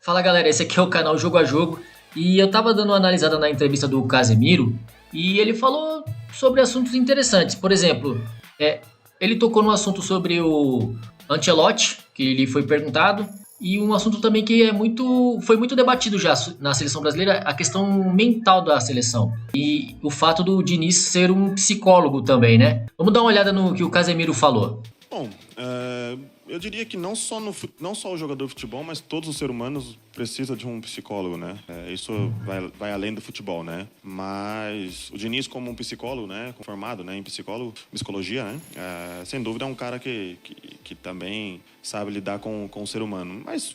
Fala galera, esse aqui é o canal Jogo a Jogo e eu tava dando uma analisada na entrevista do Casemiro e ele falou sobre assuntos interessantes. Por exemplo, ele tocou no assunto sobre o Ancelotti, que lhe foi perguntado, e um assunto também que foi muito debatido já na seleção brasileira, a questão mental da seleção e o fato do Diniz ser um psicólogo também, né? Vamos dar uma olhada no que o Casemiro falou. Bom, eu diria que não só o jogador de futebol, mas todos os seres humanos precisam de um psicólogo, né? Isso vai além do futebol, né? Mas o Diniz, como um psicólogo, né? Formado, né? Em psicologia, né? Sem dúvida é um cara que também sabe lidar com o ser humano. Mas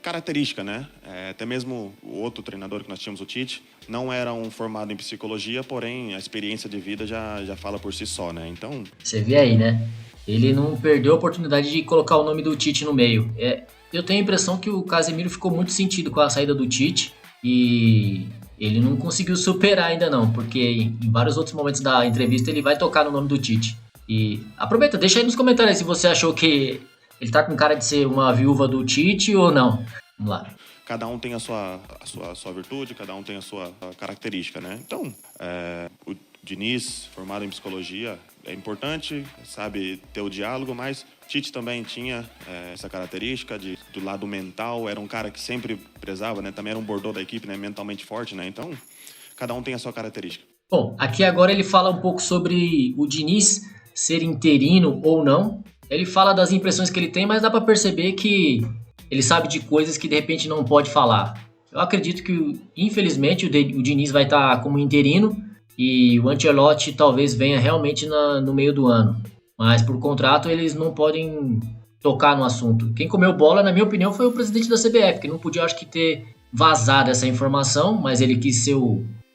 característica, né? Até mesmo o outro treinador que nós tínhamos, o Tite, não era um formado em psicologia, porém a experiência de vida já fala por si só, né? Então... Você vê aí, né? Ele não perdeu a oportunidade de colocar o nome do Tite no meio. Eu tenho a impressão que o Casemiro ficou muito sentido com a saída do Tite e ele não conseguiu superar ainda não, porque em vários outros momentos da entrevista ele vai tocar no nome do Tite. E aproveita, deixa aí nos comentários se você achou que ele tá com cara de ser uma viúva do Tite ou não. Vamos lá. Cada um tem a sua virtude, cada um tem a sua característica, né? Então, o Diniz, formado em psicologia, é importante, sabe ter o diálogo, mas Tite também tinha essa característica do lado mental, era um cara que sempre prezava, né? Também era um bordô da equipe, né? Mentalmente forte, né? Então, cada um tem a sua característica. Bom, aqui agora ele fala um pouco sobre o Diniz ser interino ou não. Ele fala das impressões que ele tem, mas dá para perceber que ele sabe de coisas que de repente não pode falar. Eu acredito que, infelizmente, o Diniz vai estar como interino e o Ancelotti talvez venha realmente no meio do ano. Mas por contrato eles não podem tocar no assunto. Quem comeu bola, na minha opinião, foi o presidente da CBF, que não podia, acho que, ter vazado essa informação, mas ele quis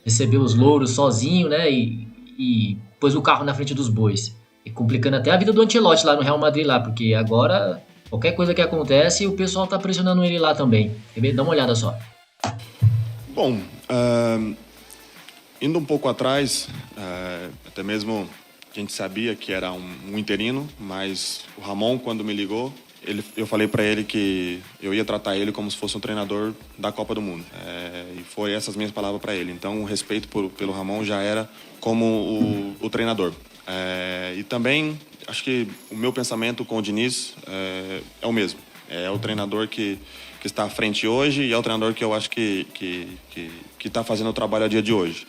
receber os louros sozinho, né? E pôs o carro na frente dos bois. E complicando até a vida do Ancelotti lá no Real Madrid, lá, porque agora qualquer coisa que acontece, o pessoal tá pressionando ele lá também. Quer ver? Dá uma olhada só. Bom, indo um pouco atrás, até mesmo a gente sabia que era um interino, mas o Ramon, quando me ligou, eu falei para ele que eu ia tratar ele como se fosse um treinador da Copa do Mundo. E foi essas minhas palavras para ele. Então, o respeito pelo Ramon já era como o treinador. E também, acho que o meu pensamento com o Diniz é o mesmo. É o treinador que está à frente hoje e é o treinador que eu acho que está fazendo o trabalho a dia de hoje.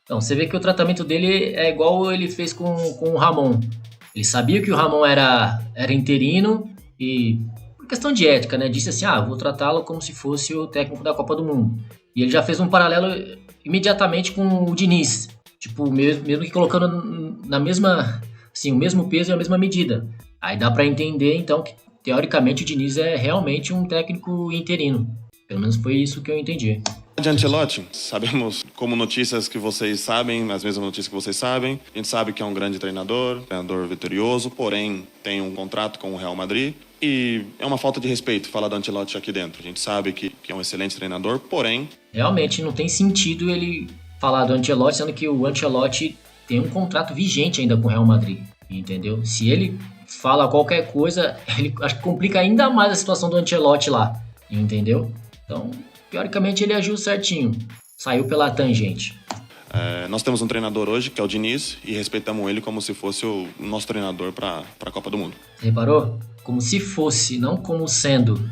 Então, você vê que o tratamento dele é igual ele fez com o Ramon. Ele sabia que o Ramon era interino e, por questão de ética, né, disse assim, vou tratá-lo como se fosse o técnico da Copa do Mundo. E ele já fez um paralelo imediatamente com o Diniz. Tipo, mesmo que colocando na mesma, assim, o mesmo peso e a mesma medida. Aí dá pra entender, então, que teoricamente o Diniz é realmente um técnico interino. Pelo menos foi isso que eu entendi. De Ancelotti, sabemos como notícias que vocês sabem, as mesmas notícias que vocês sabem. A gente sabe que é um grande treinador vitorioso, porém tem um contrato com o Real Madrid. E é uma falta de respeito falar do Ancelotti aqui dentro. A gente sabe que é um excelente treinador, porém... Realmente não tem sentido ele falar do Ancelotti, sendo que o Ancelotti tem um contrato vigente ainda com o Real Madrid, entendeu? Se ele fala qualquer coisa, ele acho que complica ainda mais a situação do Ancelotti lá, entendeu? Então, teoricamente ele agiu certinho, saiu pela tangente. Nós temos um treinador hoje, que é o Diniz, e respeitamos ele como se fosse o nosso treinador para a Copa do Mundo. Reparou? Como se fosse, não como sendo.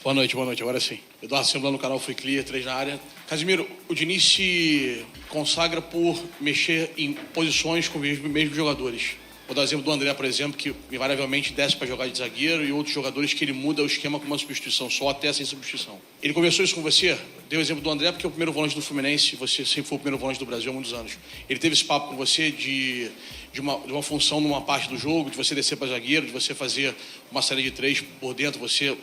Boa noite, agora sim. Eduardo Sembla no canal Fui Clear, 3 na área. Casimiro, o Diniz se consagra por mexer em posições com os mesmos jogadores. Vou dar o exemplo do André, por exemplo, que invariavelmente desce para jogar de zagueiro, e outros jogadores que ele muda o esquema com uma substituição, só até sem substituição. Ele conversou isso com você? Deu o exemplo do André, porque é o primeiro volante do Fluminense, você sempre foi o primeiro volante do Brasil há muitos anos. Ele teve esse papo com você de uma função numa parte do jogo, de você descer para zagueiro, de você fazer uma série de 3 por dentro, você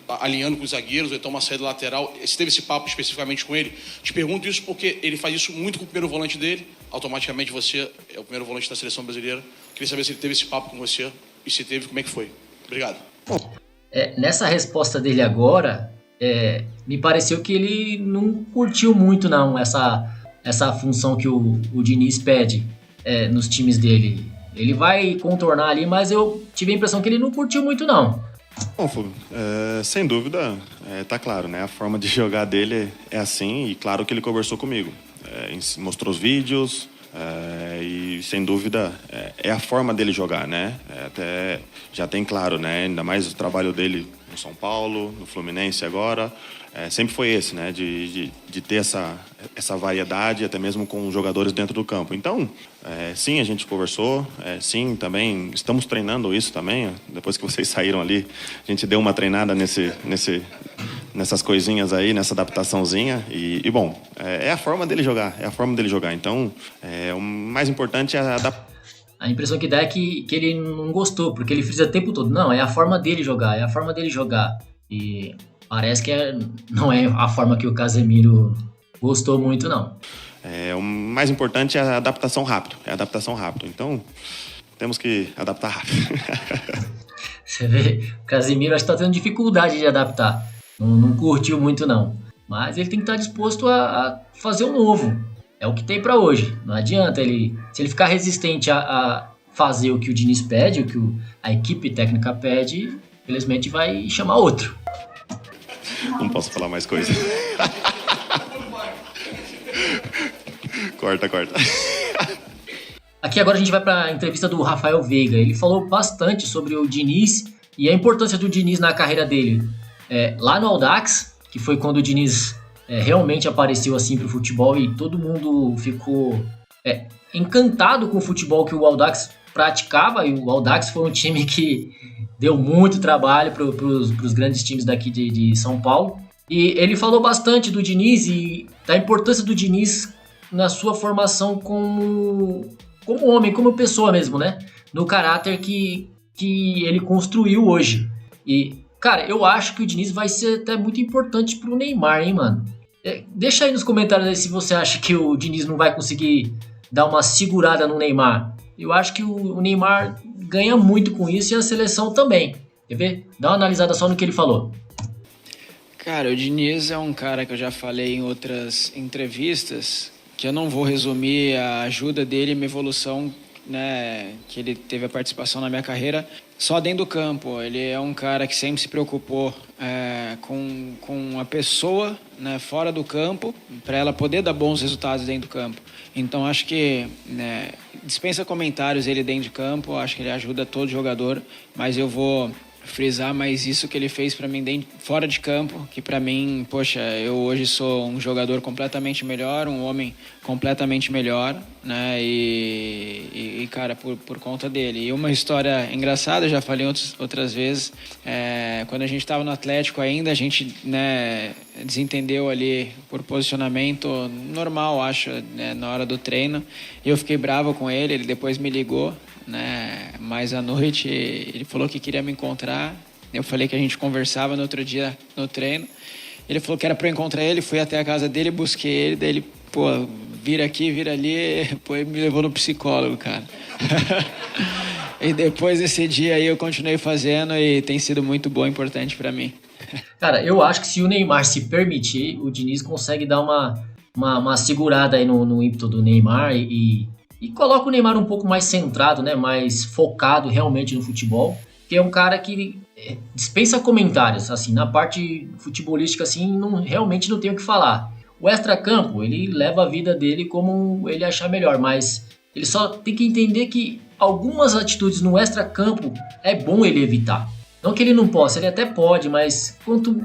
alinhando com os zagueiros, ou então uma saída lateral. Você teve esse papo especificamente com ele? Te pergunto isso porque ele faz isso muito com o primeiro volante dele, automaticamente você é o primeiro volante da seleção brasileira. Queria saber se ele teve esse papo com você, e se teve, como é que foi? Obrigado. Nessa resposta dele agora, me pareceu que ele não curtiu muito não essa função que o Diniz pede nos times dele. Ele vai contornar ali, mas eu tive a impressão que ele não curtiu muito não. Bom, Fulvio, sem dúvida, tá claro, né? A forma de jogar dele é assim e claro que ele conversou comigo. Mostrou os vídeos e sem dúvida é a forma dele jogar, né? Até já tem claro, né? Ainda mais o trabalho dele no São Paulo, no Fluminense agora. Sempre foi esse, né? De ter essa variedade, até mesmo com jogadores dentro do campo. Então, sim, a gente conversou. Sim, também estamos treinando isso também. Depois que vocês saíram ali, a gente deu uma treinada nessas coisinhas aí, nessa adaptaçãozinha. E bom, é a forma dele jogar. É a forma dele jogar. Então, o mais importante é adaptar. A impressão que dá é que ele não gostou, porque ele frisa o tempo todo. Não, é a forma dele jogar, é a forma dele jogar. E parece que não é a forma que o Casemiro gostou muito, não. O mais importante é a adaptação rápido. É a adaptação rápido. Então, temos que adaptar rápido. Você vê, o Casemiro acho que está tendo dificuldade de adaptar. Não curtiu muito, não. Mas ele tem que estar disposto a fazer o novo. É o que tem para hoje. Não adianta se ele ficar resistente a fazer o que o Diniz pede, o que a equipe técnica pede, infelizmente vai chamar outro. Não posso falar mais coisa. Corta. Aqui agora a gente vai para a entrevista do Rafael Veiga. Ele falou bastante sobre o Diniz e a importância do Diniz na carreira dele. Lá no Audax, que foi quando o Diniz realmente apareceu assim para o futebol e todo mundo ficou encantado com o futebol que o Audax praticava. E o Audax foi um time que deu muito trabalho para os grandes times daqui de São Paulo. E ele falou bastante do Diniz e da importância do Diniz na sua formação como homem, como pessoa mesmo, né? No caráter que ele construiu hoje. E, cara, eu acho que o Diniz vai ser até muito importante pro Neymar, hein, mano? Deixa aí nos comentários aí se você acha que o Diniz não vai conseguir dar uma segurada no Neymar. Eu acho que o Neymar ganha muito com isso e a seleção também. Quer ver? Dá uma analisada só no que ele falou. Cara, o Diniz é um cara que eu já falei em outras entrevistas, que eu não vou resumir a ajuda dele e minha evolução, né, que ele teve a participação na minha carreira só dentro do campo. Ele é um cara que sempre se preocupou com a pessoa, né, fora do campo, para ela poder dar bons resultados dentro do campo. Então acho que dispensa comentários ele dentro de campo, acho que ele ajuda todo jogador, mas eu vou frisar mais isso que ele fez para mim fora de campo, que para mim, poxa, eu hoje sou um jogador completamente melhor, um homem completamente melhor, né, e cara, por conta dele. E uma história engraçada, eu já falei outras vezes, quando a gente estava no Atlético ainda, a gente, né, desentendeu ali por posicionamento normal, acho, né, na hora do treino, e eu fiquei bravo com ele depois me ligou, né? Mas à noite ele falou que queria me encontrar. Eu falei que a gente conversava no outro dia no treino. Ele falou que era para eu encontrar ele, fui até a casa dele, busquei ele, daí ele, vira aqui, vira ali, pô, ele me levou no psicólogo, cara. E depois desse dia aí eu continuei fazendo e tem sido muito bom, importante para mim. Cara, eu acho que se o Neymar se permitir, o Diniz consegue dar uma segurada aí no ímpeto do Neymar e coloca o Neymar um pouco mais centrado, né, mais focado realmente no futebol, que é um cara que dispensa comentários, assim, na parte futebolística, assim, realmente não tem o que falar. O extracampo, ele leva a vida dele como ele achar melhor, mas ele só tem que entender que algumas atitudes no extracampo é bom ele evitar. Não que ele não possa, ele até pode, mas quanto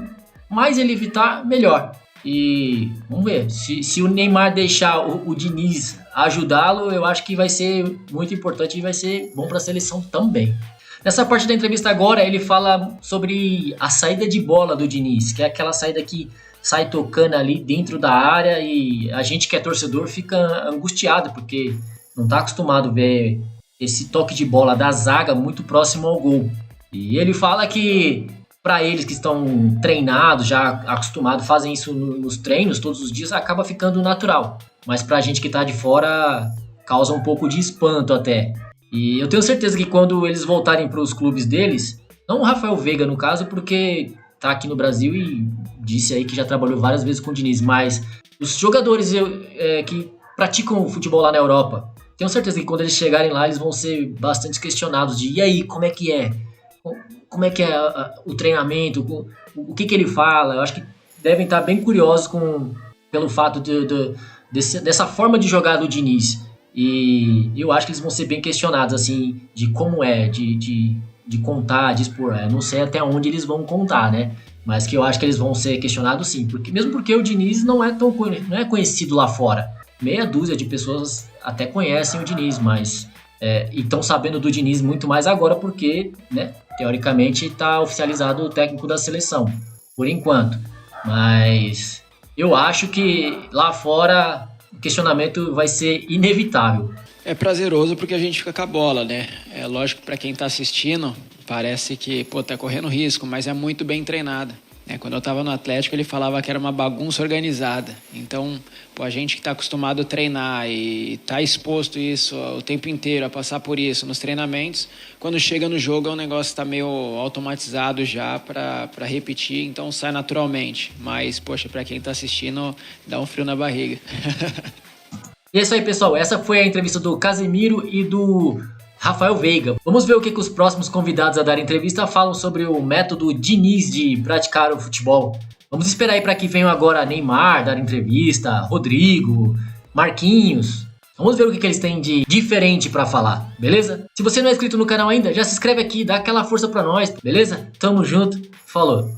mais ele evitar, melhor. E vamos ver, se o Neymar deixar o Diniz ajudá-lo, eu acho que vai ser muito importante e vai ser bom para a seleção também. Nessa parte da entrevista agora, ele fala sobre a saída de bola do Diniz, que é aquela saída que sai tocando ali dentro da área e a gente que é torcedor fica angustiado, porque não está acostumado a ver esse toque de bola da zaga muito próximo ao gol. E ele fala que para eles que estão treinados, já acostumados, fazem isso nos treinos todos os dias, acaba ficando natural. Mas pra gente que tá de fora, causa um pouco de espanto até. E eu tenho certeza que quando eles voltarem pros clubes deles, não o Rafael Veiga no caso, porque tá aqui no Brasil e disse aí que já trabalhou várias vezes com o Diniz, mas os jogadores que praticam o futebol lá na Europa, tenho certeza que quando eles chegarem lá, eles vão ser bastante questionados de e aí, como é que é? como é que é o treinamento, o que ele fala. Eu acho que devem estar bem curiosos pelo fato dessa forma de jogar do Diniz. E eu acho que eles vão ser bem questionados, assim, de como é, de contar, de expor. Eu não sei até onde eles vão contar, né? Mas que eu acho que eles vão ser questionados sim. Mesmo porque o Diniz não é conhecido lá fora. Meia dúzia de pessoas até conhecem o Diniz, mas estão sabendo do Diniz muito mais agora porque, né, teoricamente está oficializado o técnico da seleção, por enquanto. Mas eu acho que lá fora o questionamento vai ser inevitável. É prazeroso porque a gente fica com a bola, né? É lógico que para quem tá assistindo, parece que, tá correndo risco, mas é muito bem treinada. Quando eu tava no Atlético, ele falava que era uma bagunça organizada. Então, a gente que tá acostumado a treinar e tá exposto isso o tempo inteiro, a passar por isso nos treinamentos, quando chega no jogo, o negócio tá meio automatizado já para repetir, então sai naturalmente. Mas, para quem tá assistindo, dá um frio na barriga. E é isso aí, pessoal. Essa foi a entrevista do Casemiro e do Rafael Veiga. Vamos ver o que os próximos convidados a dar entrevista falam sobre o método Diniz de praticar o futebol. Vamos esperar aí para que venham agora Neymar dar entrevista, Rodrigo, Marquinhos. Vamos ver o que eles têm de diferente para falar, beleza? Se você não é inscrito no canal ainda, já se inscreve aqui, dá aquela força para nós, beleza? Tamo junto, falou!